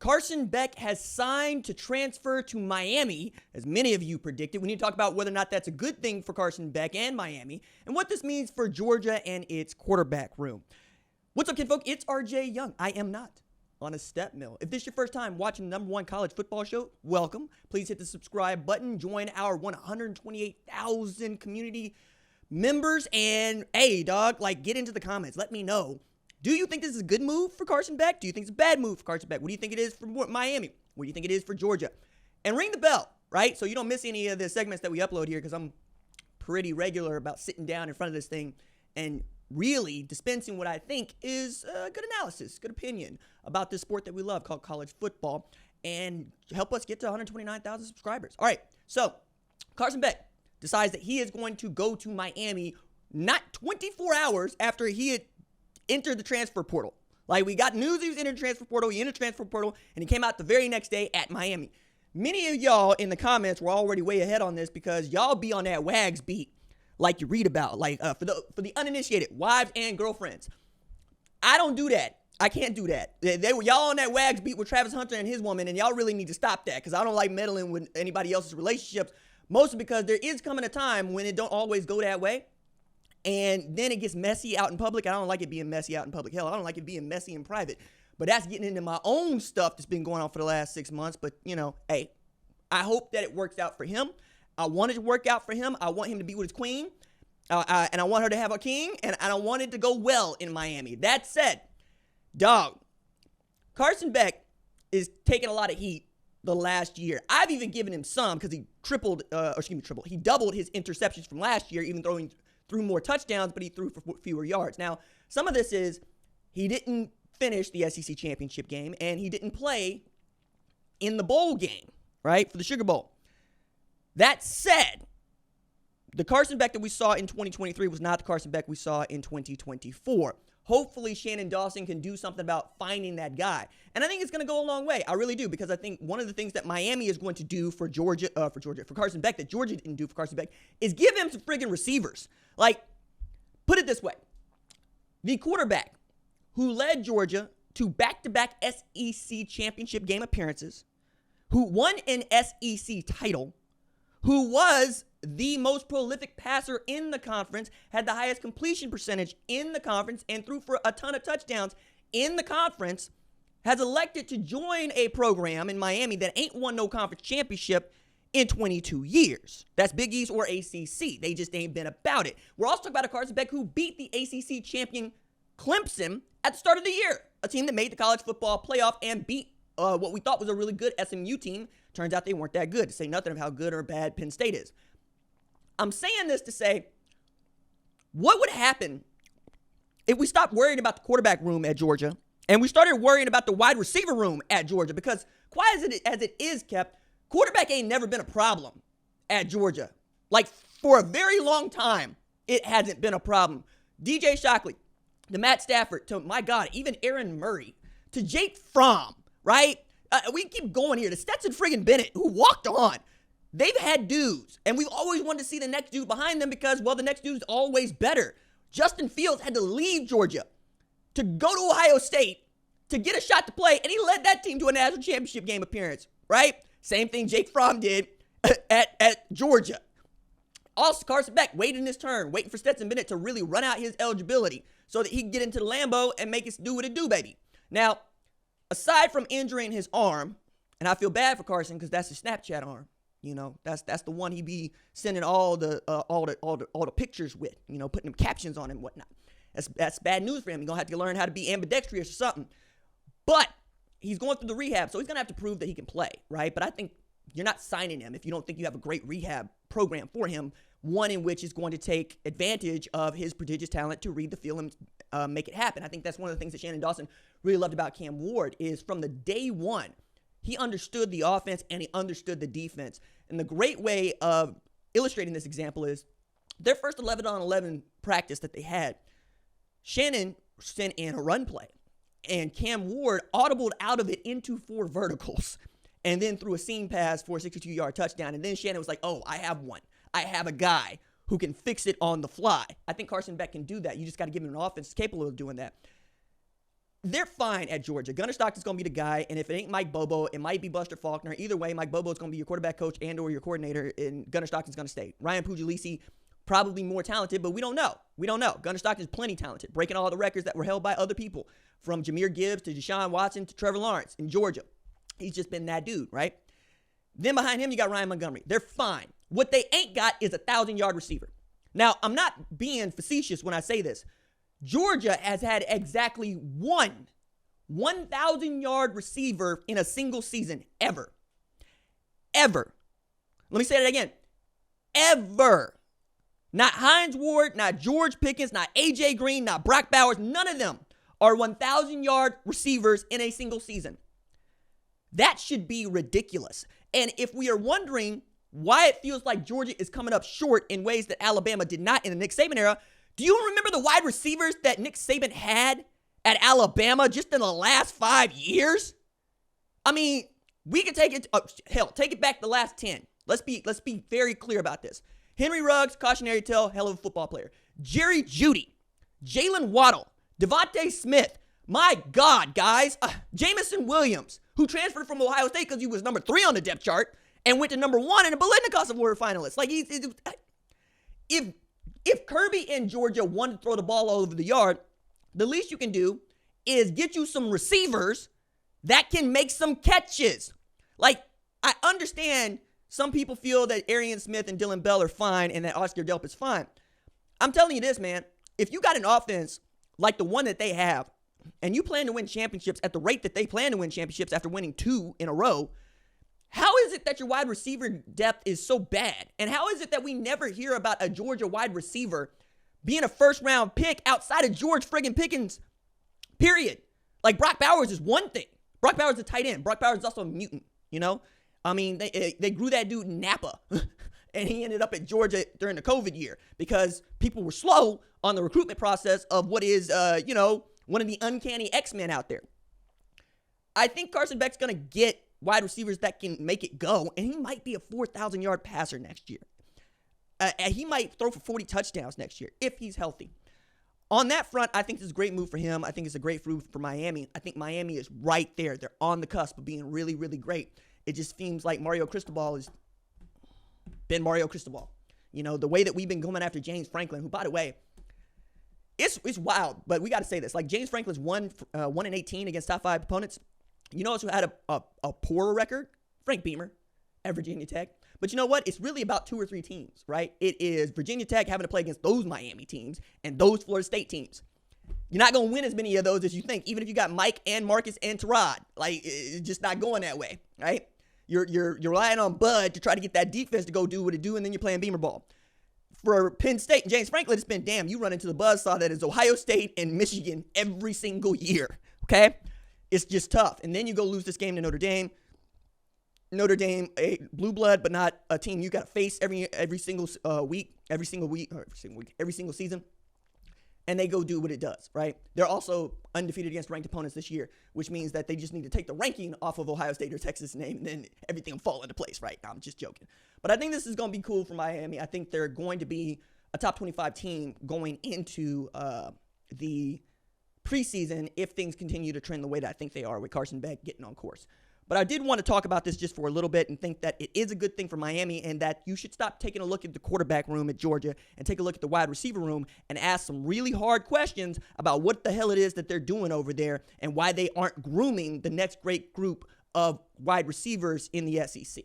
Carson Beck has signed to transfer to Miami, as many of you predicted. We need to talk about whether or not that's a good thing for Carson Beck and Miami, and what this means for Georgia and its quarterback room. What's up, kinfolk? It's RJ Young. I am not on a step mill. If this is your first time watching the #1 college football show, welcome. Please hit the subscribe button. Join our 128,000 community members. And hey, dog, get into the comments. Let me know. Do you think this is a good move for Carson Beck? Do you think it's a bad move for Carson Beck? What do you think it is for Miami? What do you think it is for Georgia? And ring the bell, right? So you don't miss any of the segments that we upload here, because I'm pretty regular about sitting down in front of this thing and really dispensing what I think is good analysis, good opinion about this sport that we love called college football, and help us get to 129,000 subscribers. All right, so Carson Beck decides that he is going to go to Miami not 24 hours after he had entered the transfer portal. We got news he was in the transfer portal, he entered the transfer portal, and he came out the very next day at Miami. Many of y'all in the comments were already way ahead on this, because y'all be on that Wags beat like you read about, for the uninitiated, wives and girlfriends. I don't do that. I can't do that. Y'all on that Wags beat with Travis Hunter and his woman, and y'all really need to stop that, because I don't like meddling with anybody else's relationships, mostly because there is coming a time when it don't always go that way. And then it gets messy out in public. I don't like it being messy out in public. Hell, I don't like it being messy in private. But that's getting into my own stuff that's been going on for the last 6 months. But, hey, I hope that it works out for him. I want it to work out for him. I want him to be with his queen. And I want her to have a king. And I don't want it to go well in Miami. That said, dog, Carson Beck is taking a lot of heat the last year. I've even given him some, because he he doubled his interceptions from last year, even threw more touchdowns, but he threw for fewer yards. Now, some of this is he didn't finish the SEC championship game, and he didn't play in the bowl game, right, for the Sugar Bowl. That said, the Carson Beck that we saw in 2023 was not the Carson Beck we saw in 2024. Hopefully, Shannon Dawson can do something about finding that guy. And I think it's going to go a long way. I really do, because I think one of the things that Miami is going to do for Carson Beck, that Georgia didn't do for Carson Beck, is give him some friggin' receivers. Put it this way. The quarterback who led Georgia to back-to-back SEC championship game appearances, who won an SEC title, who was the most prolific passer in the conference, had the highest completion percentage in the conference, and threw for a ton of touchdowns in the conference, has elected to join a program in Miami that ain't won no conference championship in 22 years. That's Big East or ACC. They just ain't been about it. We're also talking about a Carson Beck who beat the ACC champion Clemson at the start of the year, a team that made the college football playoff and beat what we thought was a really good SMU team. Turns out they weren't that good, to say nothing of how good or bad Penn State is. I'm saying this to say, what would happen if we stopped worrying about the quarterback room at Georgia and we started worrying about the wide receiver room at Georgia? Because quiet as it is kept, quarterback ain't never been a problem at Georgia. For a very long time, it hasn't been a problem. DJ Shockley, to Matt Stafford, to, my God, even Aaron Murray, to Jake Fromm, right? We keep going here. To Stetson friggin' Bennett, who walked on. They've had dudes, and we've always wanted to see the next dude behind them because, well, the next dude's always better. Justin Fields had to leave Georgia to go to Ohio State to get a shot to play, and he led that team to a national championship game appearance, right? Same thing Jake Fromm did at Georgia. Also, Carson Beck waiting his turn, waiting for Stetson Bennett to really run out his eligibility so that he can get into the Lambeau and make it do what it do, baby. Now, aside from injuring his arm, and I feel bad for Carson because that's his Snapchat arm. That's the one he be sending all the pictures with, putting them captions on and whatnot. That's bad news for him. He's gonna have to learn how to be ambidextrous or something. But he's going through the rehab, so he's gonna have to prove that he can play, right? But I think you're not signing him if you don't think you have a great rehab program for him, one in which is going to take advantage of his prodigious talent to read the field and make it happen. I think that's one of the things that Shannon Dawson really loved about Cam Ward is from the day one, he understood the offense and he understood the defense. And the great way of illustrating this example is their first 11-on-11 practice that they had, Shannon sent in a run play, and Cam Ward audibled out of it into 4 verticals and then threw a seam pass for a 62-yard touchdown. And then Shannon was like, oh, I have one. I have a guy who can fix it on the fly. I think Carson Beck can do that. You just got to give him an offense capable of doing that. they're fine at Georgia. Gunnar Stockton's going to be the guy, and if it ain't Mike Bobo, it might be Buster Faulkner. Either way, Mike Bobo is going to be your quarterback coach and or your coordinator, and Gunnar Stockton's going to stay. Ryan Puglisi, probably more talented, but we don't know. We don't know. Gunnar Stockton's plenty talented, breaking all the records that were held by other people, from Jahmyr Gibbs to Deshaun Watson to Trevor Lawrence in Georgia. He's just been that dude, right? Then behind him, you got Ryan Montgomery. They're fine. What they ain't got is a 1,000-yard receiver. Now, I'm not being facetious when I say this. Georgia has had exactly one 1,000-yard receiver in a single season ever. Ever. Let me say that again. Ever. Not Hines Ward, not George Pickens, not A.J. Green, not Brock Bowers. None of them are 1,000-yard receivers in a single season. That should be ridiculous. And if we are wondering why it feels like Georgia is coming up short in ways that Alabama did not in the Nick Saban era, do you remember the wide receivers that Nick Saban had at Alabama just in the last 5 years? I mean, we can take it, take it back the last 10. Let's be very clear about this. Henry Ruggs, cautionary tale, hell of a football player. Jerry Jeudy, Jalen Waddle, Devontae Smith. My God, guys. Jamison Williams, who transferred from Ohio State because he was number 3 on the depth chart and went to number 1 in the Biletnikoff Award finalist. Like, if Kirby and Georgia wanted to throw the ball all over the yard, the least you can do is get you some receivers that can make some catches. Like, I understand some people feel that Arian Smith and Dylan Bell are fine and that Oscar Delp is fine. I'm telling you this, man. If you got an offense like the one that they have, and you plan to win championships at the rate that they plan to win championships after winning 2 in a row, how is it that your wide receiver depth is so bad? And how is it that we never hear about a Georgia wide receiver being a first-round pick outside of George friggin' Pickens, period? Like, Brock Bowers is one thing. Brock Bowers is a tight end. Brock Bowers is also a mutant, you know? I mean, they grew that dude in Napa, and he ended up at Georgia during the COVID year because people were slow on the recruitment process of what is, one of the uncanny X-Men out there. I think Carson Beck's going to get wide receivers that can make it go, and he might be a 4,000-yard passer next year. He might throw for 40 touchdowns next year if he's healthy. On that front, I think this is a great move for him. I think it's a great move for Miami. I think Miami is right there. They're on the cusp of being really, really great. It just seems like Mario Cristobal has been Mario Cristobal. You know, the way that we've been going after James Franklin, who, by the way, it's wild, but we got to say this. Like, James Franklin's 1-18 against top 5 opponents. You know who had a poorer record? Frank Beamer at Virginia Tech. But you know what? It's really about 2 or 3 teams, right? It is Virginia Tech having to play against those Miami teams and those Florida State teams. You're not going to win as many of those as you think, even if you got Mike and Marcus and Terod. Like, it's just not going that way, right? You're relying on Bud to try to get that defense to go do what it do, and then you're playing Beamer ball. For Penn State and James Franklin, it's been, damn, you run into the buzzsaw that is Ohio State and Michigan every single year, okay? It's just tough. And then you go lose this game to Notre Dame. Notre Dame, a blue blood, but not a team you got to face every single season. And they go do what it does, right? They're also undefeated against ranked opponents this year, which means that they just need to take the ranking off of Ohio State or Texas name, and then everything will fall into place, right? I'm just joking. But I think this is going to be cool for Miami. I think they're going to be a top 25 team going into the preseason if things continue to trend the way that I think they are with Carson Beck getting on course. But I did want to talk about this just for a little bit and think that it is a good thing for Miami and that you should stop taking a look at the quarterback room at Georgia and take a look at the wide receiver room and ask some really hard questions about what the hell it is that they're doing over there and why they aren't grooming the next great group of wide receivers in the SEC.